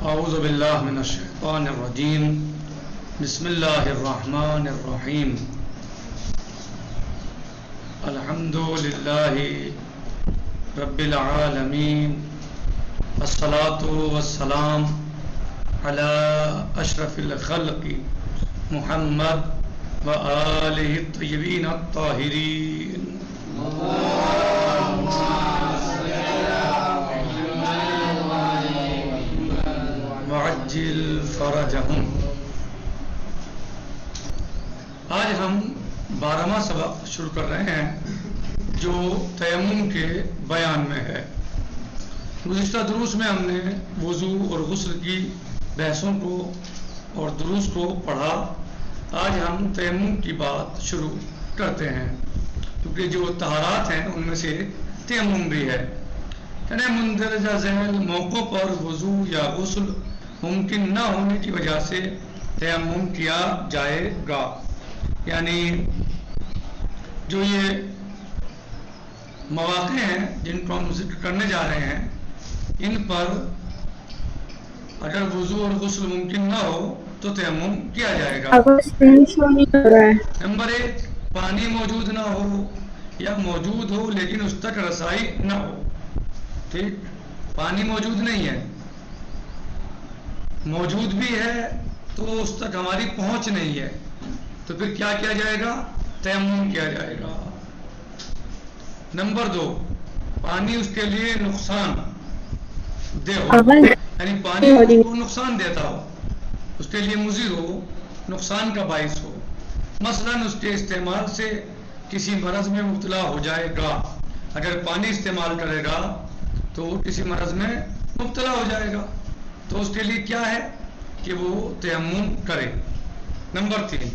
اعوذ باللہ من الشیطان الرجیم بسم اللہ الرحمن الرحیم الحمد للہ رب العالمین والصلاة والسلام علی اشرف الخلق محمد وآلہ الطیبین الطاہرین وعجل فرجہم۔ آج ہم 12واں سبق شروع کر رہے ہیں جو تیمم کے بیان میں ہے۔ گزشتہ دروس میں ہم نے وضو اور غسل کی بحثوں کو اور دروس کو پڑھا۔ آج ہم تیمم کی بات شروع کرتے ہیں کیونکہ جو طہارات ہیں ان میں سے تیمم بھی ہے۔ یعنی مندرجہ ذیل موقعوں پر وضو یا غسل ممکن نہ ہونے کی وجہ سے تیمم کیا جائے گا۔ یعنی جو یہ مواقع ہیں جن کو ہم ذکر کرنے جا رہے ہیں ان پر اگر وضو اور غسل ممکن نہ ہو تو تیمم کیا جائے گا۔ نمبر 1، پانی موجود نہ ہو یا موجود ہو لیکن اس تک رسائی نہ ہو۔ ٹھیک، پانی موجود نہیں ہے، موجود بھی ہے تو اس تک ہماری پہنچ نہیں ہے، تو پھر کیا کیا جائے گا؟ تیمم کیا جائے گا۔ نمبر 2، پانی اس کے لیے نقصان دہ ہو، یعنی پانی اس کو نقصان دیتا ہو، اس کے لیے مضر ہو، نقصان کا باعث ہو۔ مثلا اس کے استعمال سے کسی مرض میں مبتلا ہو جائے گا۔ اگر پانی استعمال کرے گا تو کسی مرض میں مبتلا ہو جائے گا تو اس کے لیے کیا ہے کہ وہ تیمم کرے۔ نمبر 3،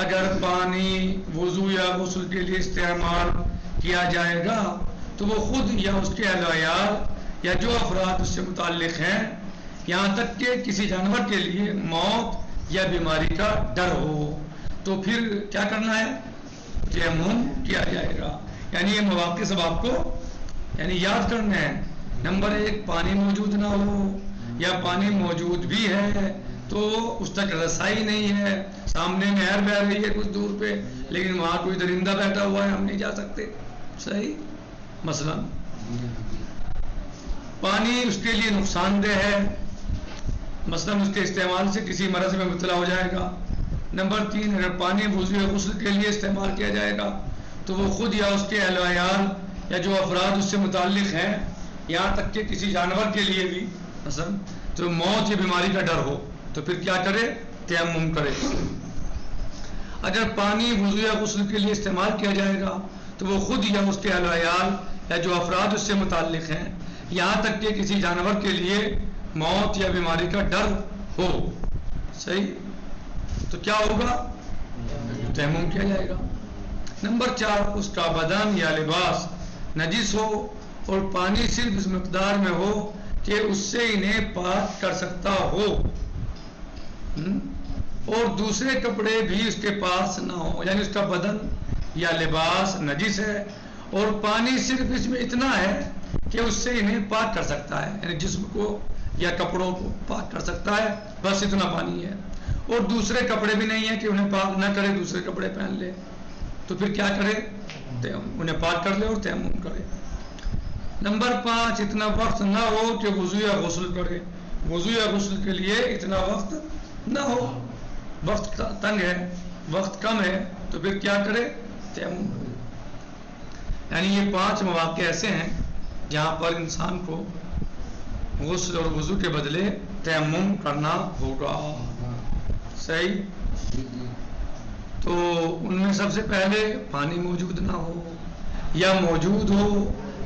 اگر پانی وضو یا غسل کے لیے استعمال کیا جائے گا تو وہ خود یا اس کے اہل و عیال یا جو افراد اس سے متعلق ہیں یہاں تک کہ کسی جانور کے لیے موت یا بیماری کا ڈر ہو تو پھر کیا کرنا ہے؟ تیمم کیا جائے گا۔ یعنی یہ مواقع سب آپ کو یاد کرنے ہیں۔ نمبر 1، پانی موجود نہ ہو یا پانی موجود بھی ہے تو اس تک رسائی نہیں ہے، سامنے نہر بہہ رہی ہے کچھ دور پہ لیکن وہاں کوئی درندہ بیٹھا ہوا ہے، ہم نہیں جا سکتے۔ صحیح؟ مثلا پانی اس کے لیے نقصان دہ ہے، مثلا اس کے استعمال سے کسی مرض میں مبتلا ہو جائے گا۔ نمبر 3، اگر پانی وضو یا غسل کے لیے استعمال کیا جائے گا تو وہ خود یا اس کے اہل و عیال یا جو افراد اس سے متعلق ہیں یہاں تک کہ کسی جانور کے لیے بھی مثلا تو موت یا بیماری کا ڈر ہو تو پھر کیا کرے؟ تیمم کرے۔ اگر پانی وضو یا غسل کے لیے استعمال کیا جائے گا تو وہ خود یا اس کے اہل و عیال یا جو افراد اس سے متعلق ہیں یہاں تک کہ کسی جانور کے لیے موت یا بیماری کا ڈر ہو۔ صحیح؟ تو کیا ہوگا؟ تیمم کیا جائے گا۔ نمبر 4، اس کا بدن یا لباس نجس ہو اور پانی صرف اس مقدار میں ہو کہ اس سے انہیں پاک کر سکتا ہو اور دوسرے کپڑے بھی اس کے پاس نہ ہو، یعنی اس کا بدن یا لباس نجس ہے اور پانی صرف اس میں اتنا ہے کہ اس سے انہیں پاک کر سکتا ہے، یعنی جسم کو یا کپڑوں کو پاک کر سکتا ہے، بس اتنا پانی ہے، اور دوسرے کپڑے بھی نہیں ہیں کہ انہیں پاک نہ کرے، دوسرے کپڑے پہن لے، تو پھر کیا کرے؟ انہیں پاک کر لے اور تیمم کرے۔ نمبر 5، اتنا وقت نہ ہو کہ وضو یا غسل کرے، وضو یا غسل کے لیے اتنا وقت نہ ہو، وقت تنگ ہے، وقت کم ہے، تو پھر کیا کرے؟ تیمم کرے۔ یعنی یہ 5 مواقع ایسے ہیں جہاں پر انسان کو غسل اور وضو کے بدلے تیمم کرنا ہوگا۔ صحیح؟ تو ان میں سب سے پہلے پانی موجود نہ ہو یا موجود ہو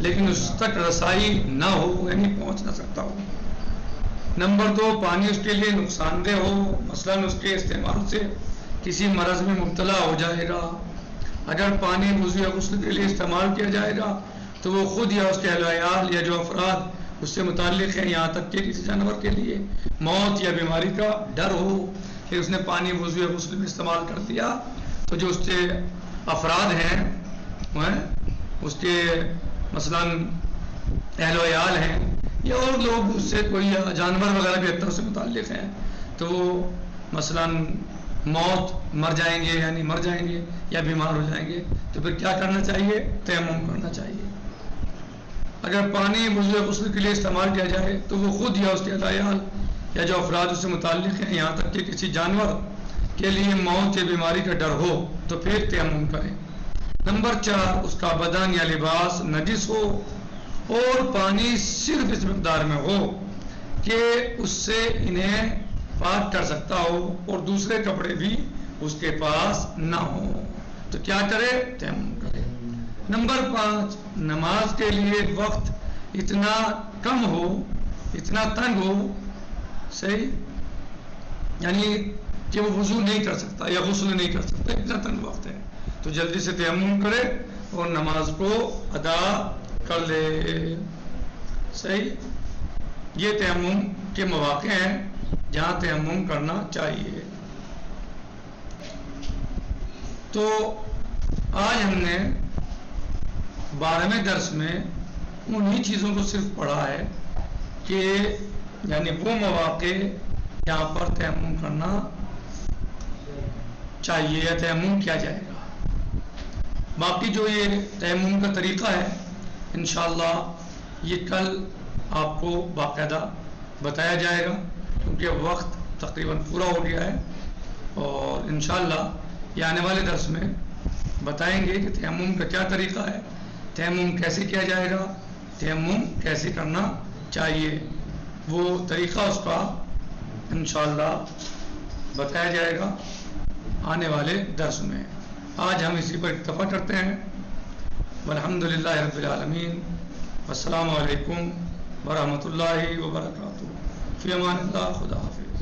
لیکن اس تک رسائی نہ ہو، یعنی پہنچ نہ سکتا ہو۔ نمبر 2، پانی اس کے لیے نقصان دہ ہو، مثلا اس کے استعمال سے کسی مرض میں مبتلا ہو جائے گا۔ اگر پانی وضو یا غسل کے لیے استعمال کیا جائے گا تو وہ خود یا اس کے اہل و عیال یا جو افراد اس سے متعلق ہیں یہاں تک کہ کسی جانور کے لیے موت یا بیماری کا ڈر ہو کہ اس نے پانی وضو یا غسل میں استعمال کر دیا تو جو اس کے افراد ہیں اس کے مثلا اہل و عیال ہیں یا اور لوگ لوگ اس سے کوئی جانور وغیرہ بھی حتیٰ اس سے متعلق ہیں تو وہ مثلا موت مر جائیں گے یعنی مر جائیں گے یا بیمار ہو جائیں گے تو پھر کیا کرنا چاہیے؟ تیمم کرنا چاہیے. اگر پانی وضو غسل کے لیے استعمال کیا جائے تو وہ خود یا اس کے عیال یا جو افراد اس سے متعلق ہیں یہاں تک کہ کسی جانور کے لیے موت یا بیماری کا ڈر ہو تو پھر تیمم کریں. نمبر 4 اس کا بدن یا لباس نجس ہو اور پانی صرف اس مقدار میں ہو کہ اس سے انہیں پاک کر سکتا ہو اور دوسرے کپڑے بھی اس کے پاس نہ ہوں تو کیا کرے؟ تیمم کرے. نمبر 5 نماز کے لیے وقت اتنا کم ہو اتنا تنگ ہو صحیح یعنی کہ وہ وضو نہیں کر سکتا یا غسل نہیں کر سکتا اتنا تنگ وقت ہے تو جلدی سے تیمم کرے اور نماز کو ادا کر لے. صحیح یہ تیمم کے مواقع ہیں جہاں تیمم کرنا چاہیے. تو آج ہم نے 12ویں درس میں انہی چیزوں کو صرف پڑھا ہے کہ یعنی وہ مواقع جہاں پر تیمم کرنا چاہیے یا تیمم کیا جائے گا. باقی جو یہ تیمم کا طریقہ ہے انشاءاللہ یہ کل آپ کو باقاعدہ بتایا جائے گا کیونکہ وقت تقریباً پورا ہو گیا ہے اور انشاءاللہ یہ آنے والے درس میں بتائیں گے کہ تیمم کا کیا طریقہ ہے, تیمم کیسے کیا جائے گا, تیمم کیسے کرنا چاہیے, وہ طریقہ اس کا انشاءاللہ بتایا جائے گا آنے والے درس میں. آج ہم اسی پر اتفاق کرتے ہیں. والحمدللہ رب العالمین. السلام علیکم ورحمۃ اللہ وبرکاتہ. فی امان اللہ. خدا حافظ.